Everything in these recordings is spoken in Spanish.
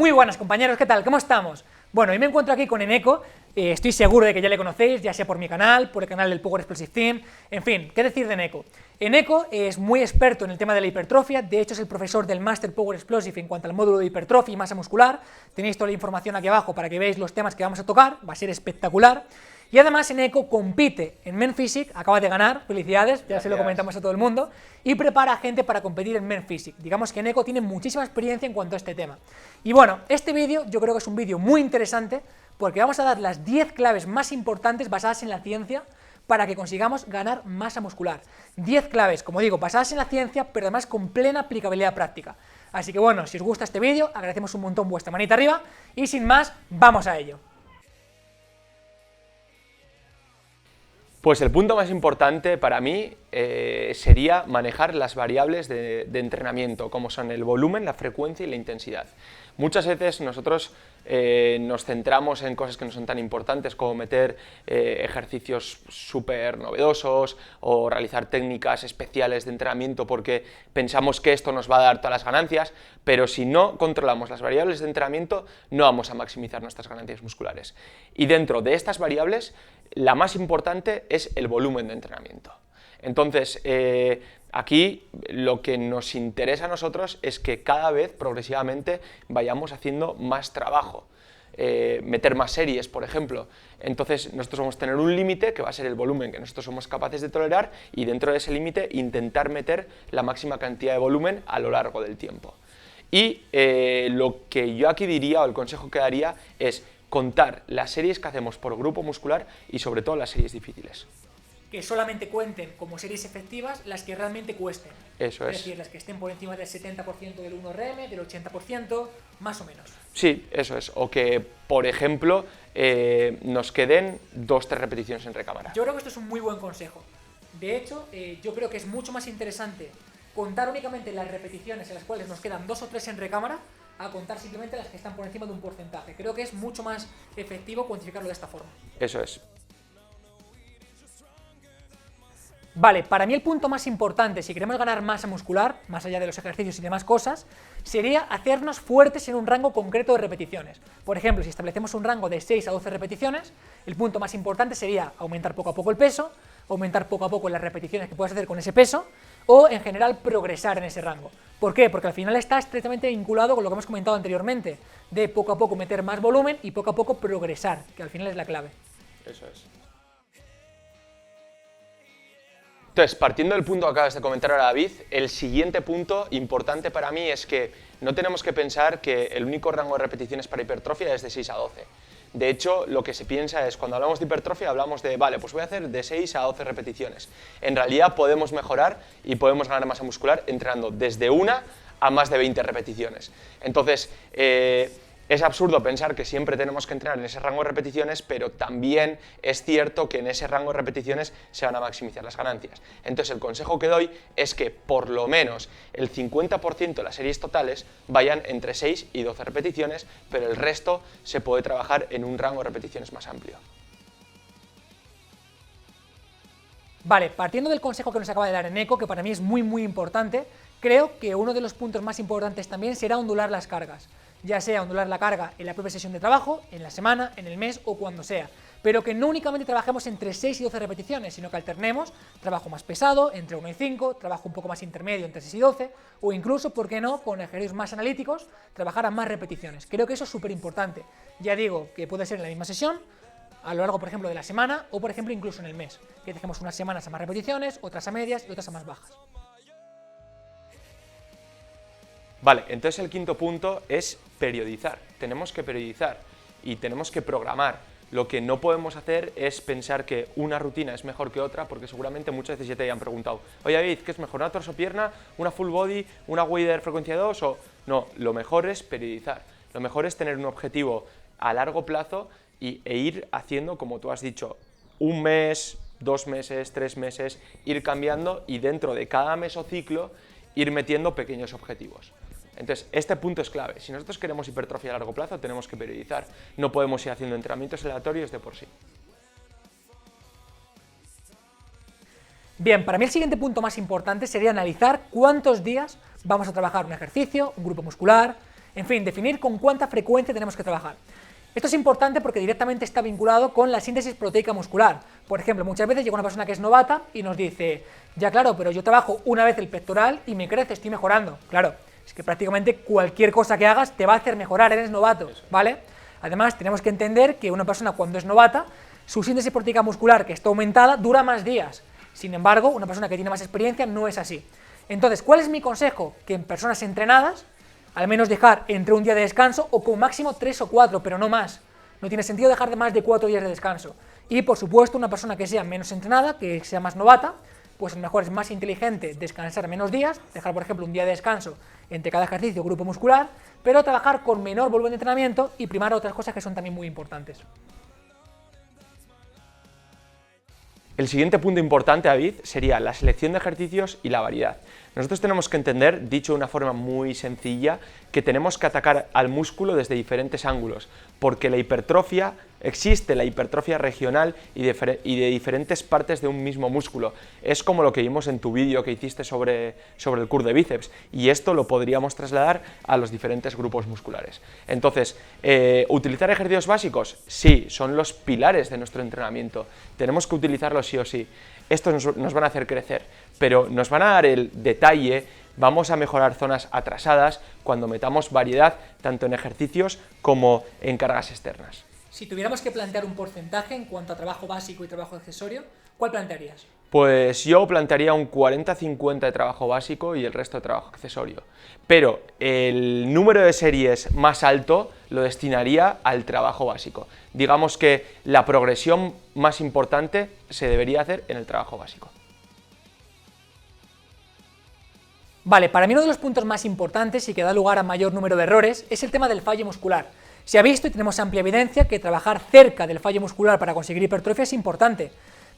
Muy buenas compañeros, ¿qué tal? ¿Cómo estamos? Bueno, hoy me encuentro aquí con Eneco, estoy seguro de que ya le conocéis, ya sea por mi canal, por el canal del Power Explosive Team, en fin, ¿qué decir de Eneco? Eneco es muy experto en el tema de la hipertrofia, de hecho es el profesor del Master Power Explosive en cuanto al módulo de hipertrofia y masa muscular, tenéis toda la información aquí abajo para que veáis los temas que vamos a tocar, va a ser espectacular. Y además Eneco compite en Men Physique, acaba de ganar, felicidades, ya se lo comentamos a todo el mundo, y prepara a gente para competir en Men Physique. Digamos que Eneco tiene muchísima experiencia en cuanto a este tema. Y bueno, este vídeo yo creo que es un vídeo muy interesante porque vamos a dar las 10 claves más importantes basadas en la ciencia para que consigamos ganar masa muscular. 10 claves, como digo, basadas en la ciencia, pero además con plena aplicabilidad práctica. Así que bueno, si os gusta este vídeo, agradecemos un montón vuestra manita arriba y sin más, vamos a ello. Pues el punto más importante para mí sería manejar las variables de entrenamiento, como son el volumen, la frecuencia y la intensidad. Muchas veces nosotros nos centramos en cosas que no son tan importantes como meter ejercicios súper novedosos o realizar técnicas especiales de entrenamiento porque pensamos que esto nos va a dar todas las ganancias, pero si no controlamos las variables de entrenamiento no vamos a maximizar nuestras ganancias musculares. Y dentro de estas variables, la más importante es el volumen de entrenamiento. Entonces, aquí lo que nos interesa a nosotros es que cada vez progresivamente vayamos haciendo más trabajo, meter más series, por ejemplo. Entonces nosotros vamos a tener un límite que va a ser el volumen que nosotros somos capaces de tolerar y dentro de ese límite intentar meter la máxima cantidad de volumen a lo largo del tiempo. Y lo que yo aquí diría o el consejo que daría es contar las series que hacemos por grupo muscular y sobre todo las series difíciles. Que solamente cuenten como series efectivas las que realmente cuesten. Eso es. Es decir, las que estén por encima del 70% del 1RM, del 80%, más o menos. Sí, eso es. O que, por ejemplo, nos queden 2-3 repeticiones en recámara. Yo creo que esto es un muy buen consejo. De hecho, yo creo que es mucho más interesante contar únicamente las repeticiones en las cuales nos quedan 2 o 3 en recámara a contar simplemente las que están por encima de un porcentaje. Creo que es mucho más efectivo cuantificarlo de esta forma. Eso es. Vale, para mí el punto más importante si queremos ganar masa muscular, más allá de los ejercicios y demás cosas, sería hacernos fuertes en un rango concreto de repeticiones. Por ejemplo, si establecemos un rango de 6 a 12 repeticiones, el punto más importante sería aumentar poco a poco el peso, aumentar poco a poco las repeticiones que puedas hacer con ese peso, o en general progresar en ese rango. ¿Por qué? Porque al final está estrechamente vinculado con lo que hemos comentado anteriormente, de poco a poco meter más volumen y poco a poco progresar, que al final es la clave. Eso es. Entonces, partiendo del punto que acabas de comentar ahora, David, el siguiente punto importante para mí es que no tenemos que pensar que el único rango de repeticiones para hipertrofia es de 6 a 12. De hecho, lo que se piensa es, cuando hablamos de hipertrofia, hablamos de, vale, pues voy a hacer de 6 a 12 repeticiones. En realidad podemos mejorar y podemos ganar masa muscular entrenando desde 1 a más de 20 repeticiones. Entonces, es absurdo pensar que siempre tenemos que entrenar en ese rango de repeticiones, pero también es cierto que en ese rango de repeticiones se van a maximizar las ganancias. Entonces el consejo que doy es que por lo menos el 50% de las series totales vayan entre 6 y 12 repeticiones, pero el resto se puede trabajar en un rango de repeticiones más amplio. Vale, partiendo del consejo que nos acaba de dar Eneco, que para mí es muy importante, creo que uno de los puntos más importantes también será ondular las cargas. Ya sea ondular la carga en la propia sesión de trabajo, en la semana, en el mes o cuando sea, pero que no únicamente trabajemos entre 6 y 12 repeticiones, sino que alternemos trabajo más pesado, entre 1 y 5, trabajo un poco más intermedio, entre 6 y 12, o incluso, ¿por qué no?, con ejercicios más analíticos, trabajar a más repeticiones. Creo que eso es súper importante. Ya digo que puede ser en la misma sesión, a lo largo, por ejemplo, de la semana, o por ejemplo, incluso en el mes, que dejemos unas semanas a más repeticiones, otras a medias y otras a más bajas. Vale, entonces el quinto punto es periodizar. Tenemos que periodizar y tenemos que programar. Lo que no podemos hacer es pensar que una rutina es mejor que otra, porque seguramente muchas veces ya te hayan preguntado, oye David, ¿qué es mejor, una torso-pierna, una full body, una wader frecuencia 2? O no, lo mejor es periodizar. Lo mejor es tener un objetivo a largo plazo e ir haciendo, como tú has dicho, un mes, 2 meses, 3 meses, ir cambiando y dentro de cada mesociclo ir metiendo pequeños objetivos. Entonces, este punto es clave. Si nosotros queremos hipertrofia a largo plazo, tenemos que periodizar. No podemos ir haciendo entrenamientos aleatorios de por sí. Bien, para mí el siguiente punto más importante sería analizar cuántos días vamos a trabajar un ejercicio, un grupo muscular, En fin, definir con cuánta frecuencia tenemos que trabajar. Esto es importante porque directamente está vinculado con la síntesis proteica muscular. Por ejemplo, muchas veces llega una persona que es novata y nos dice, ya claro, pero yo trabajo una vez el pectoral y me crece, estoy mejorando. Claro, es que prácticamente cualquier cosa que hagas te va a hacer mejorar, eres novato, ¿vale? Además, tenemos que entender que una persona cuando es novata, su síntesis proteica muscular que está aumentada dura más días. Sin embargo, una persona que tiene más experiencia no es así. Entonces, ¿cuál es mi consejo? Que en personas entrenadas, al menos dejar entre un día de descanso o como máximo 3 o 4, pero no más. No tiene sentido dejar de más de 4 días de descanso. Y por supuesto, una persona que sea menos entrenada, que sea más novata, pues a lo mejor es más inteligente descansar menos días, dejar por ejemplo un día de descanso entre cada ejercicio o grupo muscular, pero trabajar con menor volumen de entrenamiento y primar otras cosas que son también muy importantes. El siguiente punto importante, David, sería la selección de ejercicios y la variedad. Nosotros tenemos que entender, dicho de una forma muy sencilla, que tenemos que atacar al músculo desde diferentes ángulos, porque la hipertrofia, existe la hipertrofia regional y de diferentes partes de un mismo músculo. Es como lo que vimos en tu vídeo que hiciste sobre el curl de bíceps, y esto lo podríamos trasladar a los diferentes grupos musculares. Entonces, ¿utilizar ejercicios básicos? Sí, son los pilares de nuestro entrenamiento. Tenemos que utilizarlos sí o sí. Estos nos van a hacer crecer, pero nos van a dar el detalle, vamos a mejorar zonas atrasadas cuando metamos variedad tanto en ejercicios como en cargas externas. Si tuviéramos que plantear un porcentaje en cuanto a trabajo básico y trabajo accesorio, ¿cuál plantearías? Pues yo plantearía un 40-50 de trabajo básico y el resto de trabajo accesorio. Pero el número de series más alto lo destinaría al trabajo básico. Digamos que la progresión más importante se debería hacer en el trabajo básico. Vale, para mí uno de los puntos más importantes y que da lugar a mayor número de errores es el tema del fallo muscular. Se ha visto y tenemos amplia evidencia que trabajar cerca del fallo muscular para conseguir hipertrofia es importante,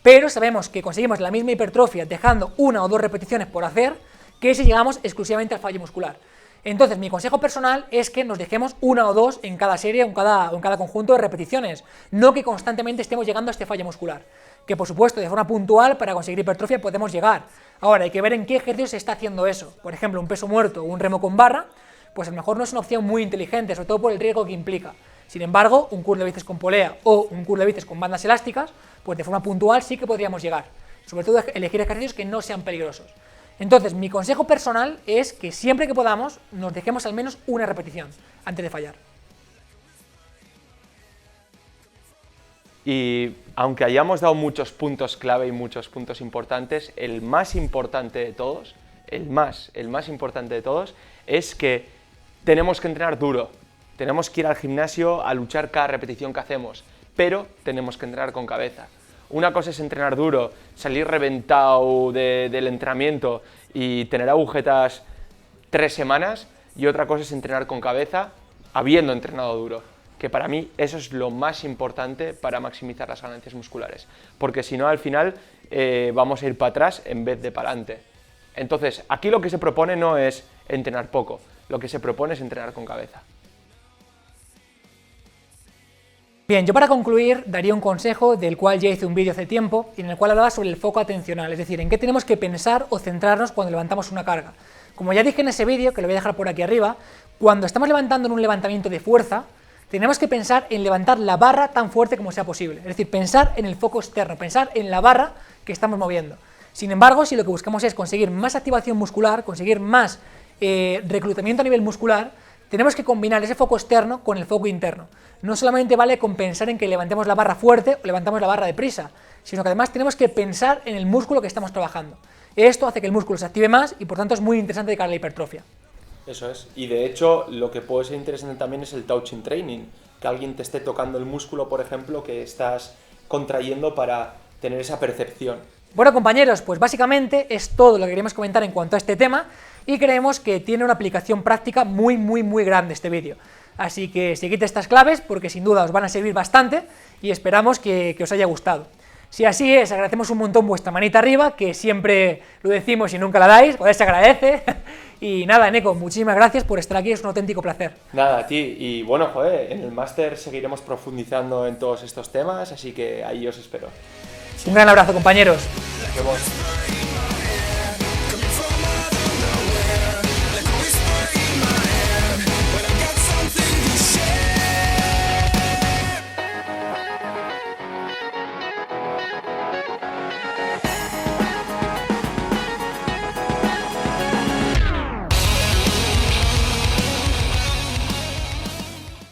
pero sabemos que conseguimos la misma hipertrofia dejando 1 o 2 repeticiones por hacer que si llegamos exclusivamente al fallo muscular. Entonces, mi consejo personal es que nos dejemos 1 o 2 en cada serie o en cada conjunto de repeticiones, no que constantemente estemos llegando a este fallo muscular, que por supuesto de forma puntual para conseguir hipertrofia podemos llegar. Ahora, hay que ver en qué ejercicio se está haciendo eso. Por ejemplo, un peso muerto o un remo con barra, pues a lo mejor no es una opción muy inteligente, sobre todo por el riesgo que implica. Sin embargo, un curl de bíceps con polea o un curl de bíceps con bandas elásticas, pues de forma puntual sí que podríamos llegar. Sobre todo elegir ejercicios que no sean peligrosos. Entonces, mi consejo personal es que siempre que podamos nos dejemos al menos una repetición antes de fallar. Y aunque hayamos dado muchos puntos clave y muchos puntos importantes, el más importante de todos, el más importante de todos, es que tenemos que entrenar duro, tenemos que ir al gimnasio a luchar cada repetición que hacemos, pero tenemos que entrenar con cabeza. Una cosa es entrenar duro, salir reventado del entrenamiento y tener agujetas 3 semanas, y otra cosa es entrenar con cabeza habiendo entrenado duro, que para mí eso es lo más importante para maximizar las ganancias musculares, porque si no al final vamos a ir para atrás en vez de para adelante. Entonces, aquí lo que se propone no es entrenar poco, lo que se propone es entrenar con cabeza. Bien, yo para concluir daría un consejo del cual ya hice un vídeo hace tiempo y en el cual hablaba sobre el foco atencional, es decir, en qué tenemos que pensar o centrarnos cuando levantamos una carga. Como ya dije en ese vídeo, que lo voy a dejar por aquí arriba, cuando estamos levantando en un levantamiento de fuerza, tenemos que pensar en levantar la barra tan fuerte como sea posible, es decir, pensar en el foco externo, pensar en la barra que estamos moviendo. Sin embargo, si lo que buscamos es conseguir más activación muscular, conseguir más reclutamiento a nivel muscular, tenemos que combinar ese foco externo con el foco interno. No solamente vale con pensar en que levantemos la barra fuerte o levantamos la barra deprisa, sino que además tenemos que pensar en el músculo que estamos trabajando. Esto hace que el músculo se active más y por tanto es muy interesante de cara a la hipertrofia. Eso es, y de hecho lo que puede ser interesante también es el touching training, que alguien te esté tocando el músculo, por ejemplo, que estás contrayendo para tener esa percepción. Bueno, compañeros, pues básicamente es todo lo que queríamos comentar en cuanto a este tema y creemos que tiene una aplicación práctica muy grande este vídeo. Así que seguid estas claves porque sin duda os van a servir bastante y esperamos que os haya gustado. Si así es, agradecemos un montón vuestra manita arriba, que siempre lo decimos y nunca la dais, joder, se agradece. Y nada, Neko, muchísimas gracias por estar aquí, es un auténtico placer. Nada, a ti, y bueno, joder, en el máster seguiremos profundizando en todos estos temas, así que ahí os espero. Un gran abrazo, compañeros. Nos vemos.